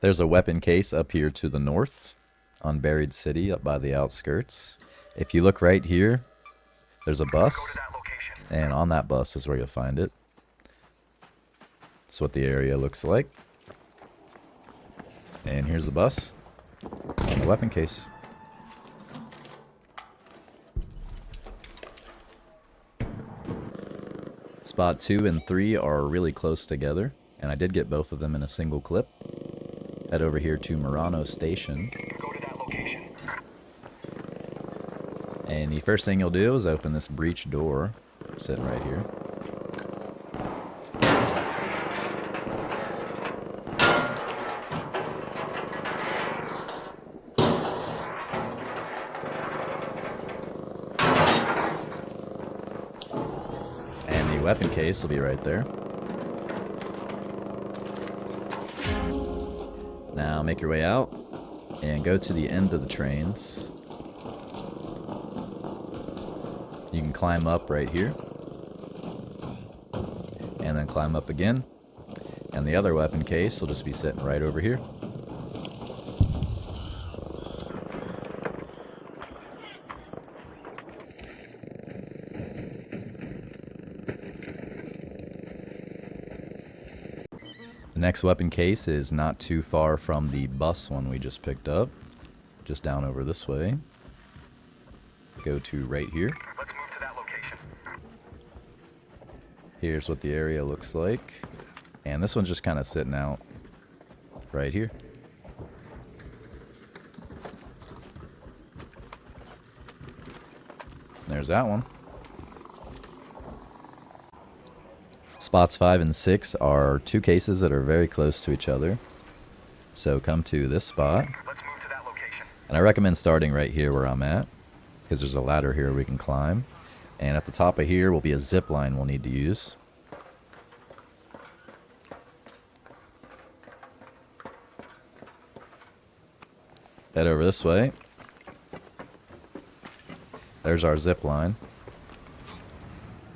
There's a weapon case up here to the north on Buried City up by the outskirts. If you look right here, there's a bus, and on that bus is where you'll find it. That's what the area looks like. And here's the bus and the weapon case. Spot 2 and 3 are really close together, and I did get both of them in a single clip. Head over here to Marano Station. And the first thing you'll do is open this breech door, sitting right here. And the weapon case will be right there. Now make your way out and go to the end of the trains. You can climb up right here and then climb up again, and the other weapon case will just be sitting right over here. The next weapon case is not too far from the bus one we just picked up, just down over this way. Go to right here. Let's move to that location. Here's what the area looks like, and this one's just kind of sitting out right here. There's that one. Spots 5 and 6 are two cases that are very close to each other. So come to this spot. Let's move to that location. And I recommend starting right here where I'm at, because there's a ladder here we can climb. And at the top of here will be a zip line we'll need to use. Head over this way. There's our zip line.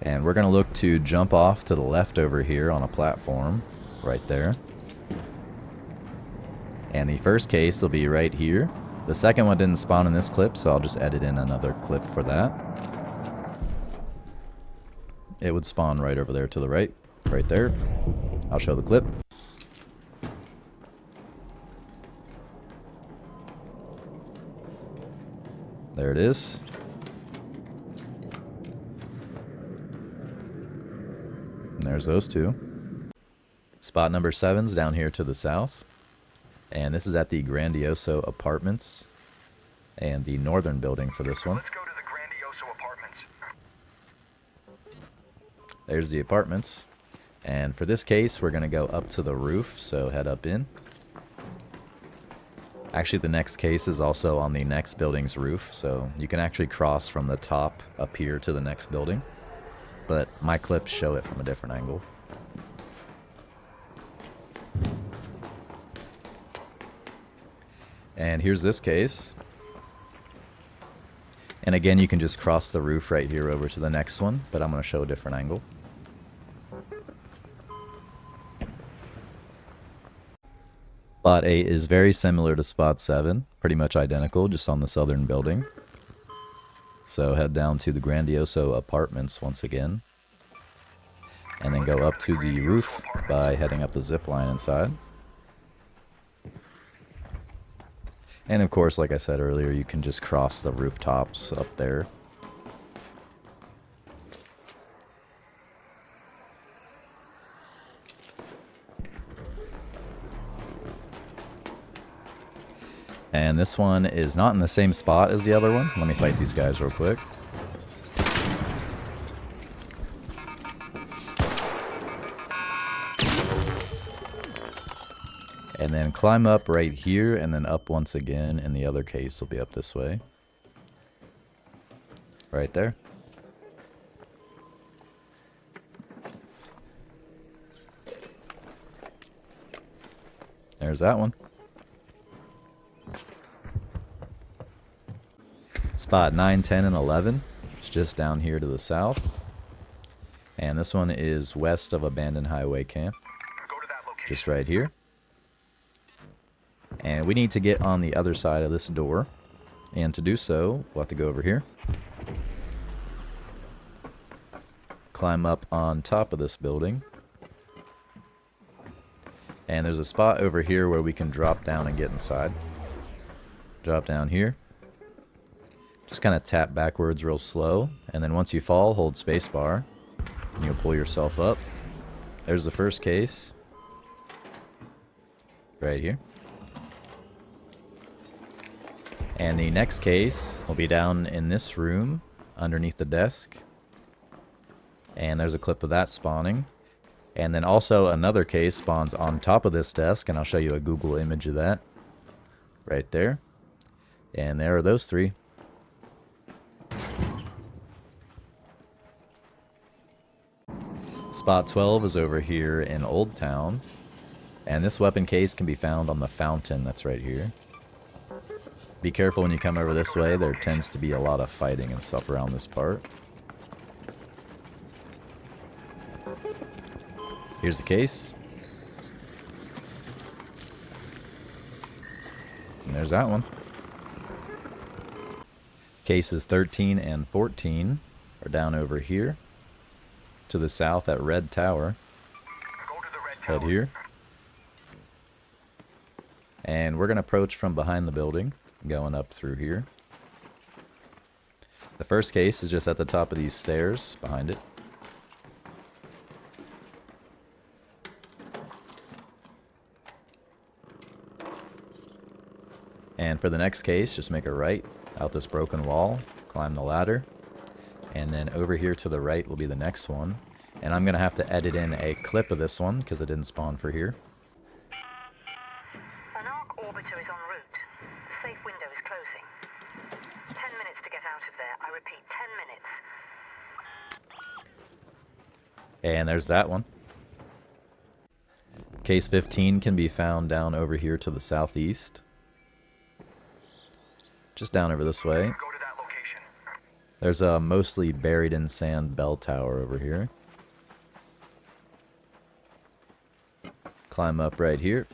And we're going to look to jump off to the left over here on a platform right there. And the first case will be right here. The second one didn't spawn in this clip, so I'll just edit in another clip for that. It would spawn right over there to the right there. I'll show the clip. There it is. And there's those two. Spot number 7's down here to the south. And this is at the Grandioso Apartments. And the northern building for this one. Let's go to the Grandioso Apartments. There's the apartments. And for this case, we're going to go up to the roof, so head up in. Actually, the next case is also on the next building's roof, so you can actually cross from the top up here to the next building. But my clips show it from a different angle. And here's this case. And again, you can just cross the roof right here over to the next one, but I'm going to show a different angle. Spot 8 is very similar to Spot 7, pretty much identical, just on the southern building. So head down to the Grandioso Apartments once again. And then go up to the roof by heading up the zip line inside. And of course, like I said earlier, you can just cross the rooftops up there. And this one is not in the same spot as the other one. Let me fight these guys real quick. And then climb up right here, and then up once again, and the other case will be up this way. Right there. There's that one. Spot 9, 10, and 11. It's just down here to the south. And this one is west of Abandoned Highway Camp. Go to that location. Just right here. And we need to get on the other side of this door. And to do so, we'll have to go over here. Climb up on top of this building. And there's a spot over here where we can drop down and get inside. Drop down here. Just kind of tap backwards real slow. And then once you fall, hold spacebar. And you'll pull yourself up. There's the first case. Right here. And the next case will be down in this room, underneath the desk. And there's a clip of that spawning. And then also another case spawns on top of this desk, and I'll show you a Google image of that. Right there. And there are those three. Spot 12 is over here in Old Town. And this weapon case can be found on the fountain that's right here. Be careful when you come over this way. There tends to be a lot of fighting and stuff around this part. Here's the case. And there's that one. Cases 13 and 14 are down over here. To the south at Red Tower. Go to the red tower. Head here. And we're going to approach from behind the building, going up through here. The first case is just at the top of these stairs, behind it. And for the next case, just make a right out this broken wall, climb the ladder, and then over here to the right will be the next one. And I'm going to have to edit in a clip of this one because it didn't spawn for here. An arc orbiter is en route. The safe window is closing. 10 minutes to get out of there. I repeat, 10 minutes. And there's that one. Case 15 can be found down over here to the southeast. Just down over this way. Go to that location. There's a mostly buried in sand bell tower over here. Climb up right here.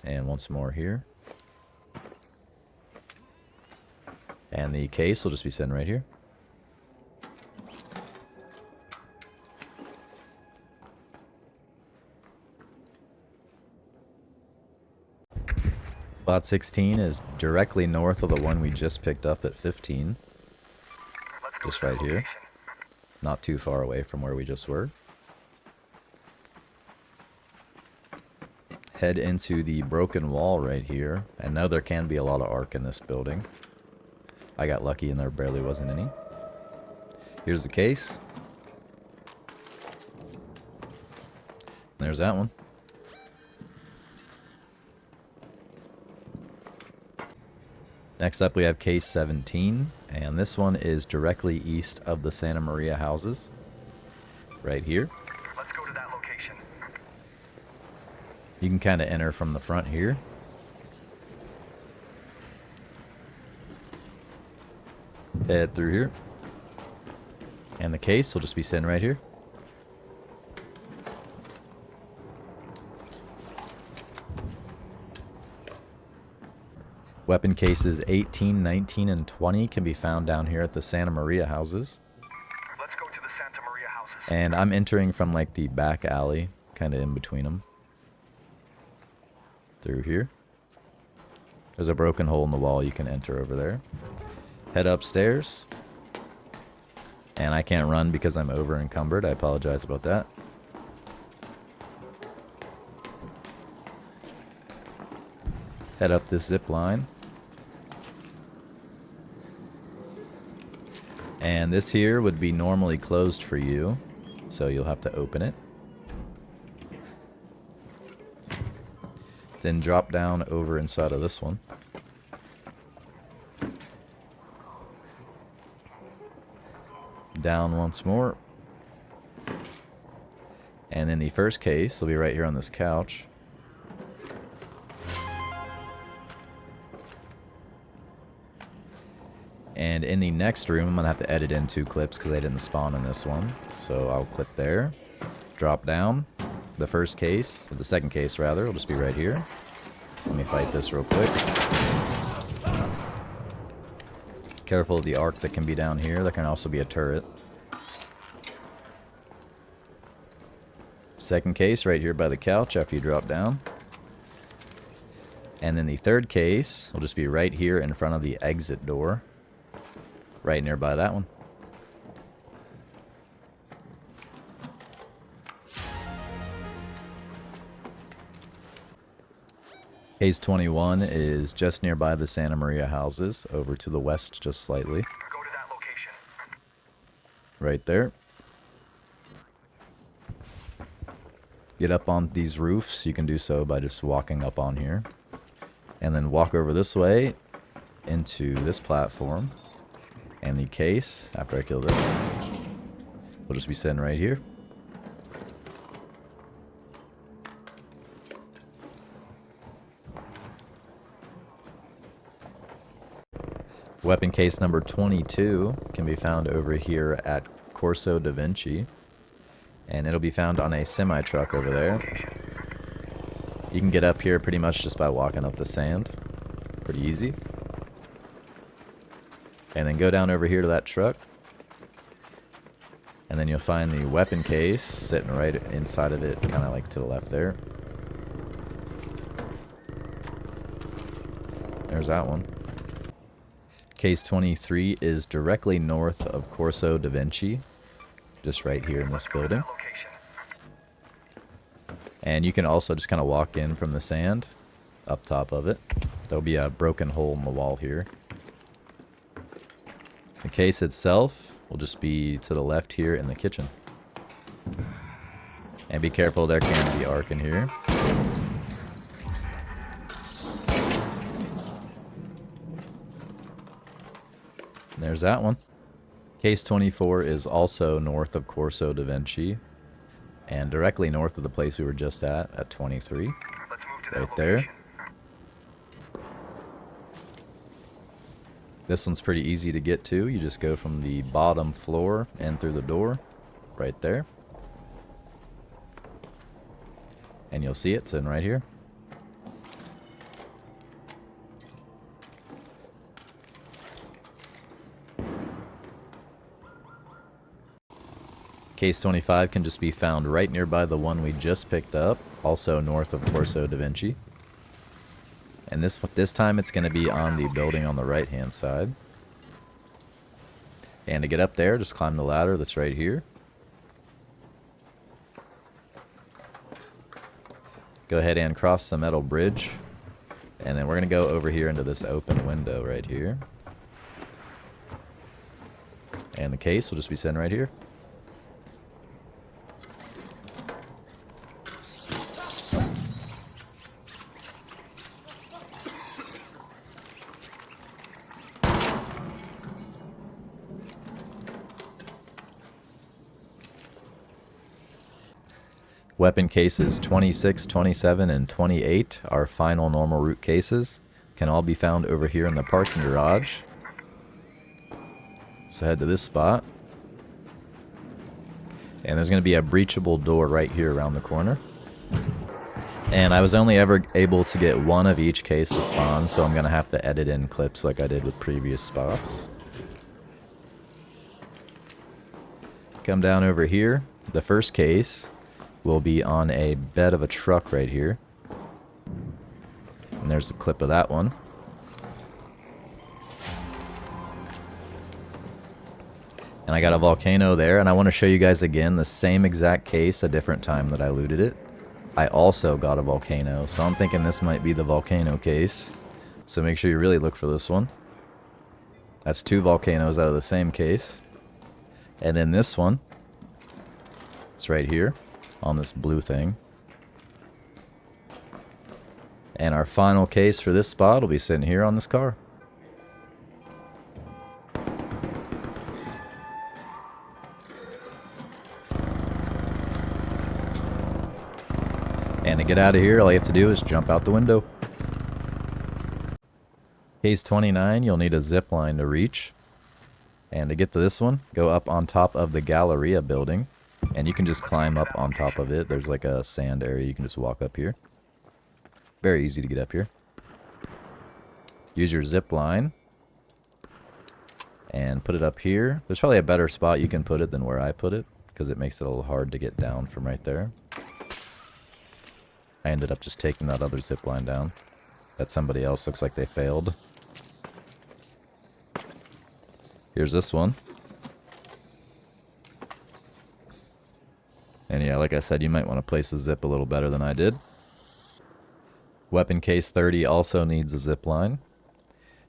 And once more here. And the case will just be sitting right here. Spot 16 is directly north of the one we just picked up at 15. Let's go Just to that right here. location. Not too far away from where we just were. Head into the broken wall right here. And now there can be a lot of arc in this building. I got lucky and there barely wasn't any. Here's the case. There's that one. Next up we have case 17, and this one is directly east of the Santa Maria houses. Right here. Let's go to that location. You can kind of enter from the front here. Head through here. And the case will just be sitting right here. Weapon cases 18, 19, and 20 can be found down here at the Santa Maria houses. Let's go to the Santa Maria houses. And I'm entering from like the back alley, kind of in between them. Through here. There's a broken hole in the wall you can enter over there. Head upstairs. And I can't run because I'm over encumbered. I apologize about that. Head up this zip line. And this here would be normally closed for you, so you'll have to open it. Then drop down over inside of this one. Down once more. And then the first case will be right here on this couch. And in the next room, I'm going to have to edit in 2 clips because they didn't spawn in this one. So I'll click there. Drop down. The first case, or the second case rather, will just be right here. Let me fight this real quick. Careful of the arc that can be down here. There can also be a turret. Second case right here by the couch after you drop down. And then the third case will just be right here in front of the exit door. Right nearby that one. Case 21 is just nearby the Santa Maria houses, over to the west just slightly. Go to that location. Right there. Get up on these roofs. You can do so by just walking up on here. And then walk over this way into this platform. And the case, after I kill this, will just be sitting right here. Weapon case number 22 can be found over here at Corso da Vinci. And it'll be found on a semi-truck over there. You can get up here pretty much just by walking up the sand. Pretty easy. And then go down over here to that truck. And then you'll find the weapon case sitting right inside of it, kind of like to the left there. There's that one. Case 23 is directly north of Corso da Vinci, just right here in this building. And you can also just kind of walk in from the sand up top of it. There'll be a broken hole in the wall here. The case itself will just be to the left here in the kitchen. And be careful, there can be arc in here. There's that one. Case 24 is also north of Corso da Vinci and directly north of the place we were just at 23. Let's move to that Right there. location. This one's pretty easy to get to. You just go from the bottom floor and through the door right there. And you'll see it sitting right here. Case 25 can just be found right nearby the one we just picked up, also north of Corso da Vinci. And this time it's going to be on the building on the right hand side. And to get up there, just climb the ladder that's right here. Go ahead and cross the metal bridge. And then we're going to go over here into this open window right here. And the case will just be sitting right here. Weapon cases 26, 27, and 28, our final normal root cases, can all be found over here in the parking garage. So head to this spot. And there's going to be a breachable door right here around the corner. And I was only ever able to get one of each case to spawn, so I'm going to have to edit in clips like I did with previous spots. Come down over here. The first case will be on a bed of a truck right here. And there's a clip of that one. And I got a volcano there, and I want to show you guys again the same exact case a different time that I looted it. I also got a volcano, so I'm thinking this might be the volcano case. So make sure you really look for this one. That's two volcanoes out of the same case. And then this one, it's right here on this blue thing. And our final case for this spot will be sitting here on this car. And to get out of here, all you have to do is jump out the window. Case 29, you'll need a zip line to reach. And to get to this one, go up on top of the Galleria building. And you can just climb up on top of it. There's like a sand area. You can just walk up here. Very easy to get up here. Use your zip line and put it up here. There's probably a better spot you can put it than where I put it, because it makes it a little hard to get down from right there. I ended up just taking that other zip line down. That somebody else looks like they failed. Here's this one. And yeah, like I said, you might want to place the zip a little better than I did. Weapon case 30 also needs a zip line.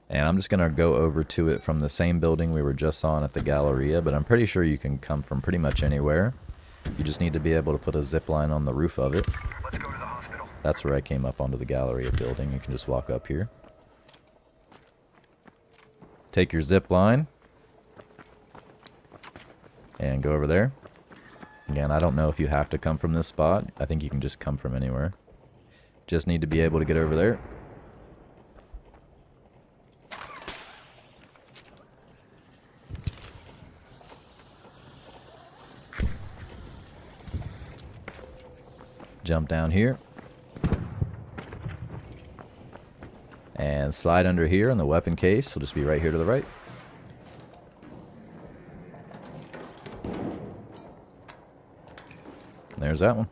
And I'm just going to go over to it from the same building we were just on at the Galleria, but I'm pretty sure you can come from pretty much anywhere. You just need to be able to put a zip line on the roof of it. Let's go to the hospital. That's where I came up onto the Galleria building. You can just walk up here. Take your zip line and go over there. Again, I don't know if you have to come from this spot. I think you can just come from anywhere. Just need to be able to get over there. Jump down here. And slide under here in the weapon case. It'll just be right here to the right. There's that one.